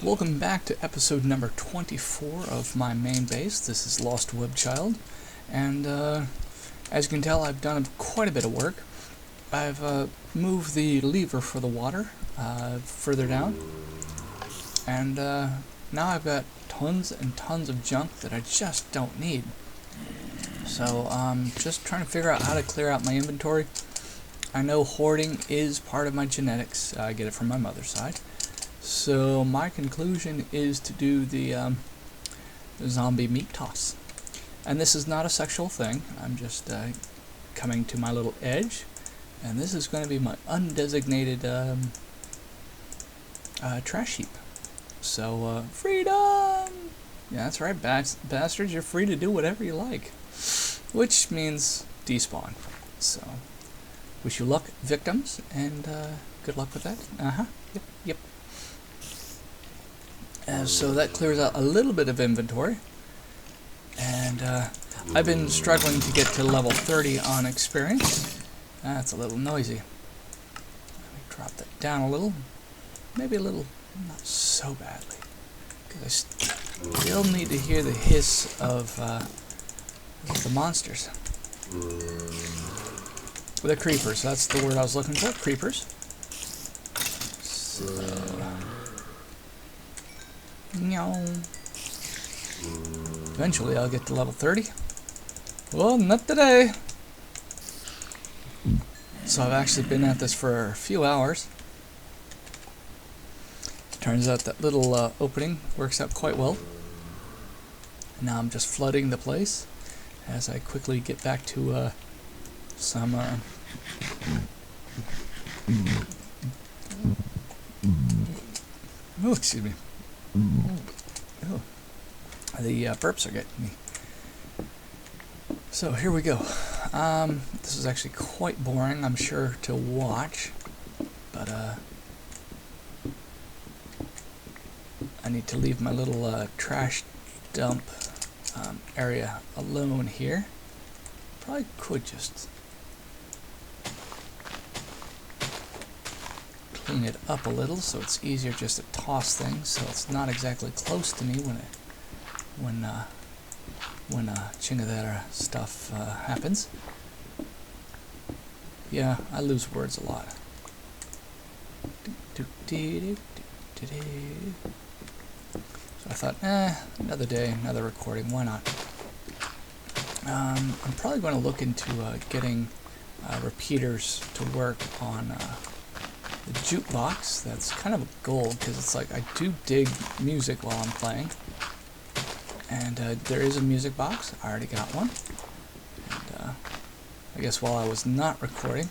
Welcome back to episode number 24 of my main base. This is LostWebChild, and as you can tell, I've done quite a bit of work. I've moved the lever for the water further down, and now I've got tons and tons of junk that I just don't need. So I'm just trying to figure out how to clear out my inventory. I know hoarding is part of my genetics. I get it from my mother's side. So my conclusion is to do the zombie meat toss. And this is not a sexual thing. I'm just coming to my little edge. And this is going to be my undesignated trash heap. So, freedom! Yeah, that's right, bastards. You're free to do whatever you like. Which means despawn. So, wish you luck, victims, and good luck with that. Yep. So that clears out a little bit of inventory, and I've been struggling to get to level 30 on experience. That's a little noisy. Let me drop that down a little, maybe a little, not so badly, because I still need to hear the hiss of the monsters. The creepers, that's the word I was looking for, creepers. So, eventually I'll get to level 30. Well, not today. So I've actually been at this for a few hours. Turns out that little opening works out quite well. And now I'm just flooding the place as I quickly get back to some oh, excuse me. Oh. The burps are getting me. So here we go. This is actually quite boring, I'm sure, to watch, but I need to leave my little trash dump area alone here. Probably could just clean it up a little so it's easier just to toss things, so it's not exactly close to me when chingadera stuff happens. Yeah, I lose words a lot. So I thought, another day, another recording, why not? I'm probably going to look into getting repeaters to work on the jukebox. That's kind of a goal, because it's like I do dig music while I'm playing. And there is a music box. I already got one. And I guess while I was not recording,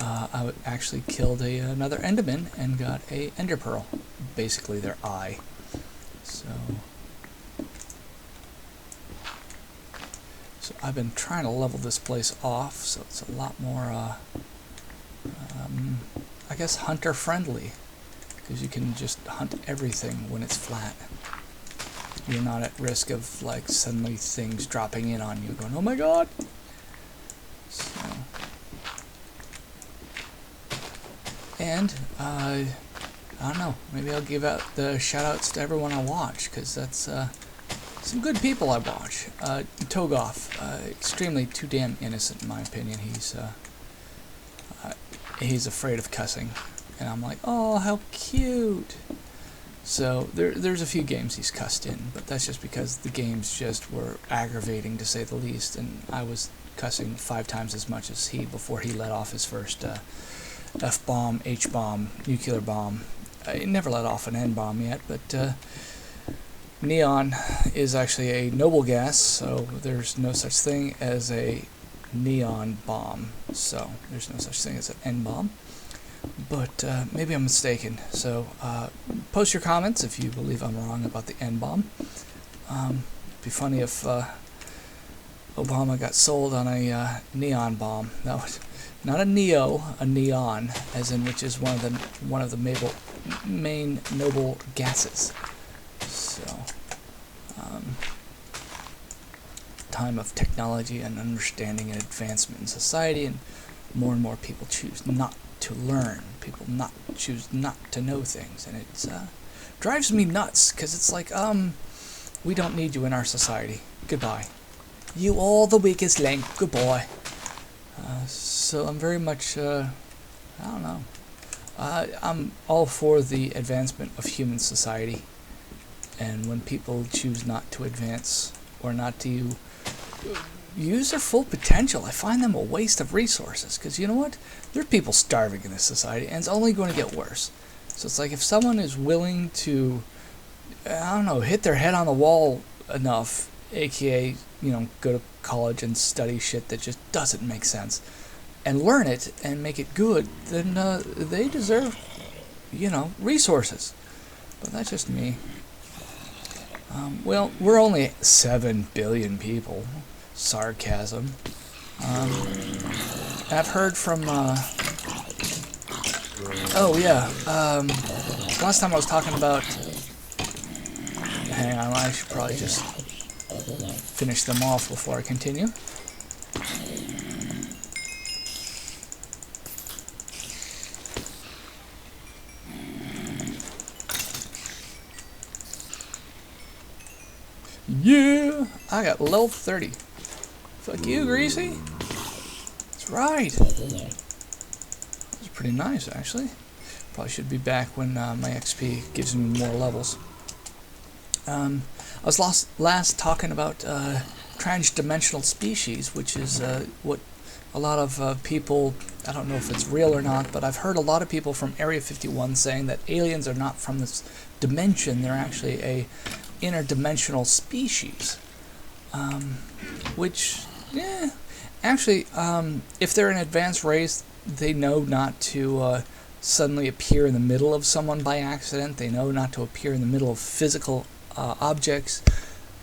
I actually killed another Enderman and got a Ender Pearl. Basically their eye. So I've been trying to level this place off so it's a lot more I guess hunter friendly, because you can just hunt everything when it's flat. You're not at risk of like suddenly things dropping in on you going, oh my god. So, and I don't know, maybe I'll give out the shout outs to everyone I watch, because that's some good people I watch. Togoff, extremely too damn innocent in my opinion. He's afraid of cussing, and I'm like, oh, how cute. So there's a few games he's cussed in, but that's just because the games just were aggravating to say the least, and I was cussing 5 times as much as he before he let off his first F-bomb, H-bomb, nuclear bomb. He never let off an N-bomb yet, but neon is actually a noble gas, so there's no such thing as a neon bomb, so there's no such thing as an N-bomb. But maybe I'm mistaken, so post your comments if you believe I'm wrong about the N-bomb. It'd be funny if Obama got sold on a neon bomb. That was not a neo, a neon, as in which is one of the main noble gases. So, time of technology and understanding and advancement in society, and more people choose not to learn. People choose not to know things, and it's drives me nuts, because it's like, we don't need you in our society. Goodbye. You are the weakest link. Goodbye. So I'm very much, I don't know. I'm all for the advancement of human society. And when people choose not to advance or not to use their full potential, I find them a waste of resources. Because you know what? There are people starving in this society, and it's only going to get worse. So it's like if someone is willing to, I don't know, hit their head on the wall enough, aka, go to college and study shit that just doesn't make sense, and learn it and make it good, then they deserve, resources. But that's just me. Well, we're only 7 billion people. Sarcasm. I've heard from, last time I was talking about, hang on, I should probably just finish them off before I continue. Yeah, I got level 30. Fuck you, Greasy. That's right. That's pretty nice, actually. Probably should be back when my XP gives me more levels. I was last talking about transdimensional species, which is what a lot of people, I don't know if it's real or not, but I've heard a lot of people from Area 51 saying that aliens are not from this dimension, they're actually a interdimensional species. Which, yeah, actually, if they're an advanced race, they know not to suddenly appear in the middle of someone by accident. They know not to appear in the middle of physical objects.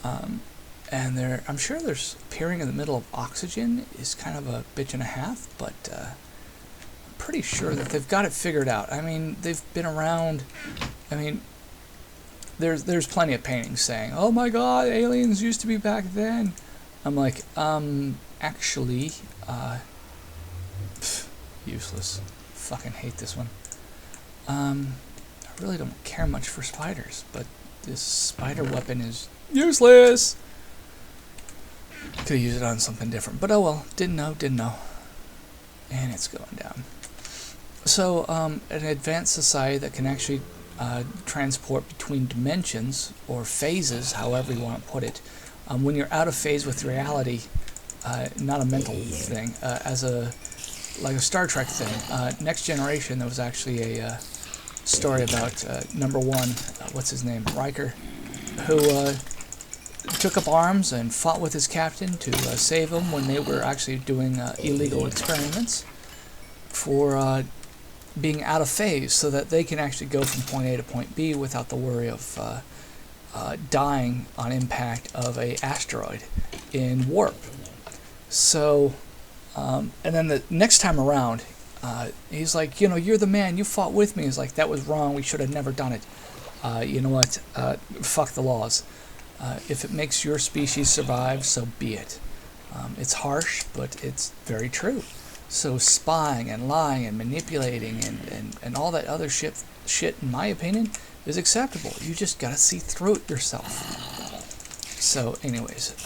And I'm sure there's appearing in the middle of oxygen is kind of a bitch and a half, but I'm pretty sure that they've got it figured out. I mean, they've been around. I mean, there's plenty of paintings saying, "Oh my God, aliens used to be back then." I'm like, actually, useless. Fucking hate this one. I really don't care much for spiders, but this spider weapon is useless. Could have used it on something different, but oh well. Didn't know. And it's going down. So, an advanced society that can actually transport between dimensions or phases, however you want to put it, when you're out of phase with reality, not a mental thing, like a Star Trek thing. Next Generation, there was actually a story about number one, what's his name, Riker, who took up arms and fought with his captain to save him when they were actually doing illegal experiments for being out of phase, so that they can actually go from point A to point B without the worry of dying on impact of a asteroid in warp. So, and then the next time around, he's like, you're the man, you fought with me. He's like, that was wrong, we should have never done it. You know what, fuck the laws. If it makes your species survive, so be it. It's harsh, but it's very true. So spying and lying and manipulating and all that other shit, in my opinion, is acceptable. You just gotta see through it yourself. So anyways,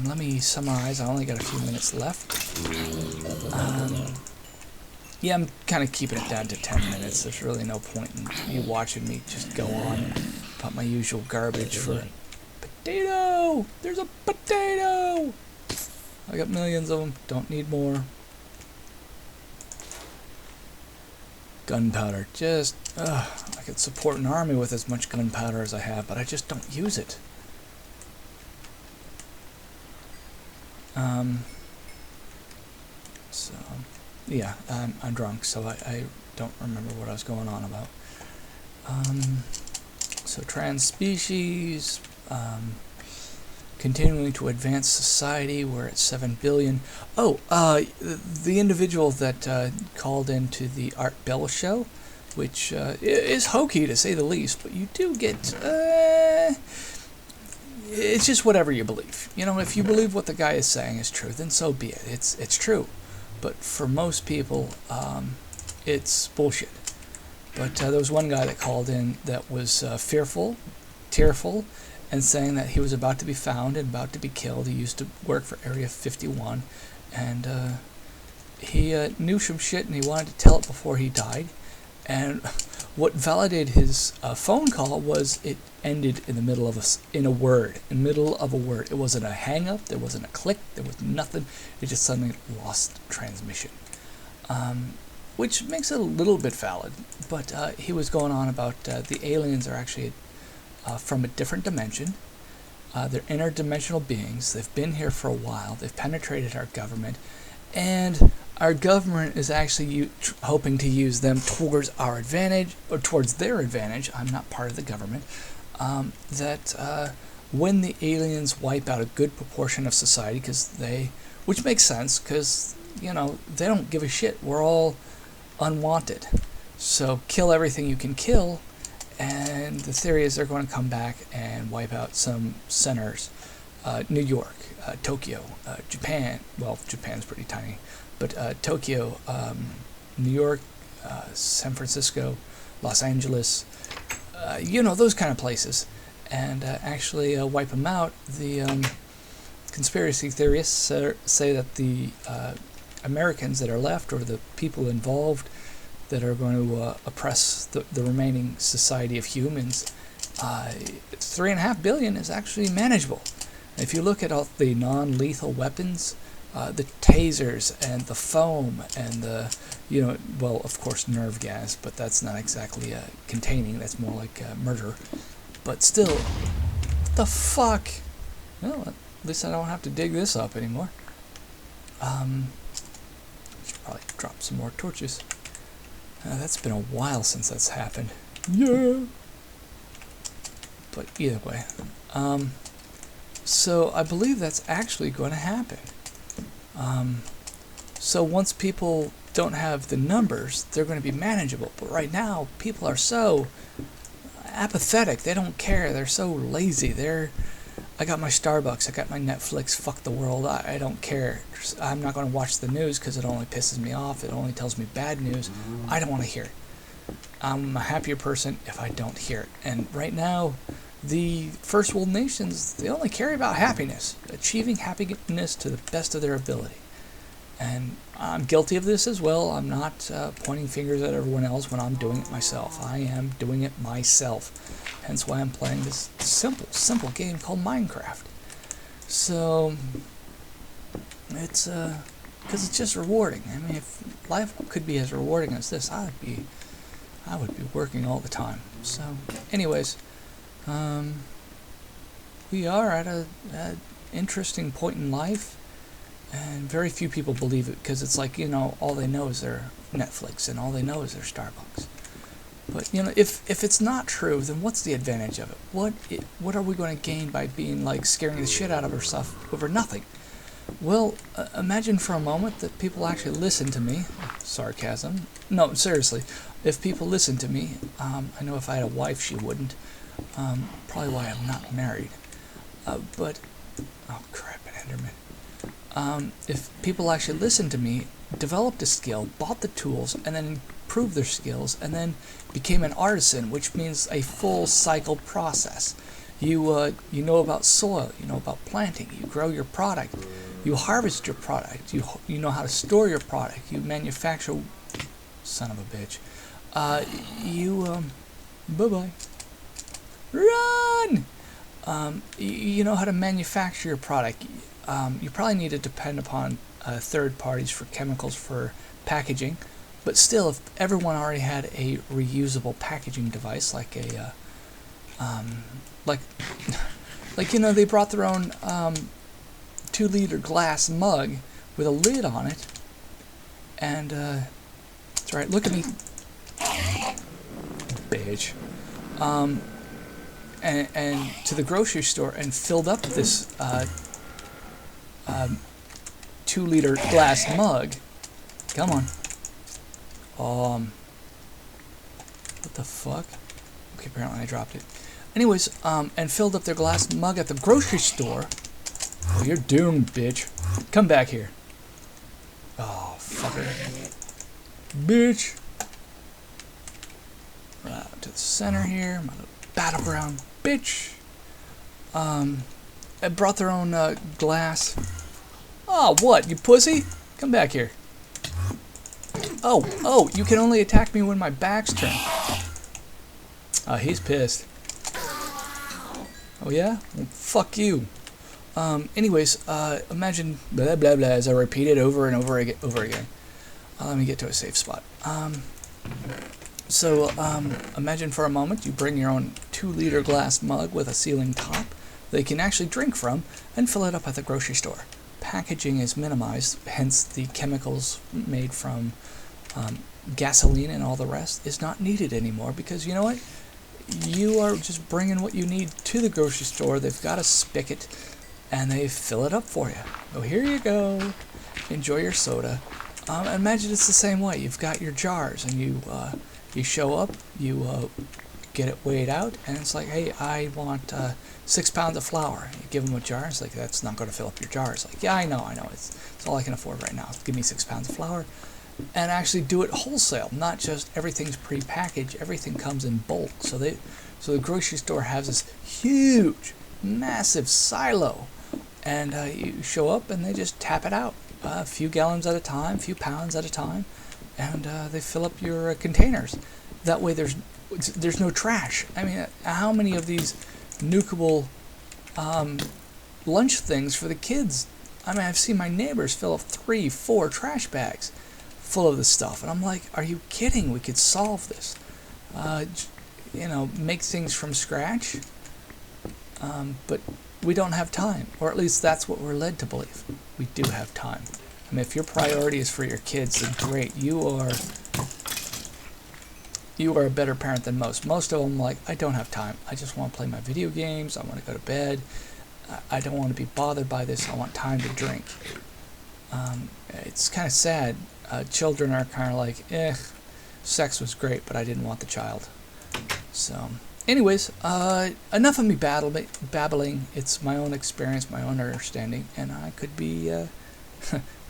let me summarize. I only got a few minutes left. Yeah, I'm kind of keeping it down to 10 minutes. There's really no point in you watching me just go on and put my usual garbage for potato! There's a potato! I got millions of them. Don't need more. Gunpowder. Just, I could support an army with as much gunpowder as I have, but I just don't use it. So, yeah, I'm drunk, so I don't remember what I was going on about. So trans species, continuing to advance society, we're at 7 billion. Oh, the individual that called into the Art Bell show, which is hokey to say the least, but you do get, it's just whatever you believe. If you believe what the guy is saying is true, then so be it. It's true. But for most people, it's bullshit. But there was one guy that called in that was fearful, tearful, and saying that he was about to be found and about to be killed. He used to work for Area 51, and he knew some shit, and he wanted to tell it before he died. And what validated his phone call was it ended in the middle of in the middle of a word. It wasn't a hang up, there wasn't a click, there was nothing. It just suddenly lost transmission, which makes it a little bit valid. But he was going on about the aliens are actually from a different dimension. They're interdimensional beings. They've been here for a while. They've penetrated our government, and our government is actually hoping to use them towards our advantage, or towards their advantage. I'm not part of the government. When the aliens wipe out a good proportion of society, which makes sense, because, you know, they don't give a shit. We're all unwanted. So kill everything you can kill, and the theory is they're going to come back and wipe out some centers. New York, Tokyo, Japan. Well, Japan's pretty tiny. But Tokyo, New York, San Francisco, Los Angeles, those kind of places, and actually wipe them out. The conspiracy theorists say that the Americans that are left, or the people involved that are going to oppress the remaining society of humans, 3.5 billion is actually manageable. If you look at all the non-lethal weapons, the tasers and the foam and of course nerve gas, but that's not exactly containing, that's more like murder. But still, what the fuck? Well, at least I don't have to dig this up anymore. Should probably drop some more torches. That's been a while since that's happened. Yeah. But either way, so I believe that's actually going to happen. So once people don't have the numbers, they're going to be manageable. But right now, people are so apathetic. They don't care. They're so lazy. I got my Starbucks. I got my Netflix. Fuck the world. I don't care. I'm not going to watch the news because it only pisses me off. It only tells me bad news. I don't want to hear it. I'm a happier person if I don't hear it. And right now, the first world nations, they only care about happiness, achieving happiness to the best of their ability. And I'm guilty of this as well. I'm not pointing fingers at everyone else when I'm doing it myself. I am doing it myself. Hence why I'm playing this simple game called Minecraft. So, it's, because it's just rewarding. I mean, if life could be as rewarding as this, I would be working all the time. So, anyways, we are at an interesting point in life, and very few people believe it, because it's like, all they know is their Netflix, and all they know is their Starbucks. But, if it's not true, then what's the advantage of it? What are we going to gain by being, scaring the shit out of ourselves over nothing? Well, imagine for a moment that people actually listen to me. Sarcasm. No, seriously. If people listen to me, I know if I had a wife, she wouldn't. Probably why I'm not married. But, oh crap, an Enderman. If people actually listened to me, developed a skill, bought the tools, and then improved their skills, and then became an artisan, which means a full cycle process. You know about soil, you know about planting, you grow your product, you harvest your product, you know how to store your product, you manufacture, son of a bitch, bye-bye. Run! You know how to manufacture your product. You probably need to depend upon third parties for chemicals for packaging, but still, if everyone already had a reusable packaging device, like a, they brought their own 2-liter glass mug with a lid on it, and that's right. Look at me, bitch. And to the grocery store and filled up this 2-liter glass mug. Come on. What the fuck? Okay, apparently I dropped it. Anyways, and filled up their glass mug at the grocery store. Oh, you're doomed, bitch. Come back here. Oh, fucker. Bitch. to the center here. My little battleground bitch. I brought their own glass. Oh, what, you pussy? Come back here. Oh, you can only attack me when my back's turned. Oh, he's pissed. Oh yeah? Well, fuck you. Anyways, imagine blah blah blah as I repeat it over and over again. Let me get to a safe spot. Imagine for a moment you bring your own 2-liter glass mug with a sealing top that you can actually drink from and fill it up at the grocery store. Packaging is minimized, hence the chemicals made from gasoline and all the rest is not needed anymore, because you know what? You are just bringing what you need to the grocery store. They've got a spigot and they fill it up for you. So here you go. Enjoy your soda. Imagine it's the same way. You've got your jars and you show up, you get it weighed out, and it's like, hey, I want 6 pounds of flour. You give them a jar. It's like, that's not going to fill up your jar. It's like, yeah, I know. It's all I can afford right now. Give me 6 pounds of flour. And actually do it wholesale, not just everything's pre-packaged. Everything comes in bulk. So the grocery store has this huge, massive silo, and you show up and they just tap it out, a few gallons at a time, a few pounds at a time, and they fill up your containers. That way, there's no trash. I mean, how many of these nukeable lunch things for the kids? I mean, I've seen my neighbors fill up 3, 4 trash bags full of this stuff, and I'm like, are you kidding? We could solve this. Make things from scratch, but we don't have time, or at least that's what we're led to believe. We do have time. I mean, if your priority is for your kids, then great. You are a better parent than most. Most of them like, I don't have time. I just want to play my video games. I want to go to bed. I don't want to be bothered by this. I want time to drink. It's kind of sad. Children are kind of like, sex was great, but I didn't want the child. So, anyways, enough of me babbling. It's my own experience, my own understanding, and I could be, I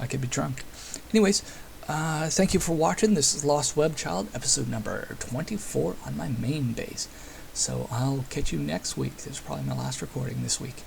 could be drunk. Anyways, thank you for watching. This is LostWebChild, episode number 24 on my main base. So I'll catch you next week. This is probably my last recording this week.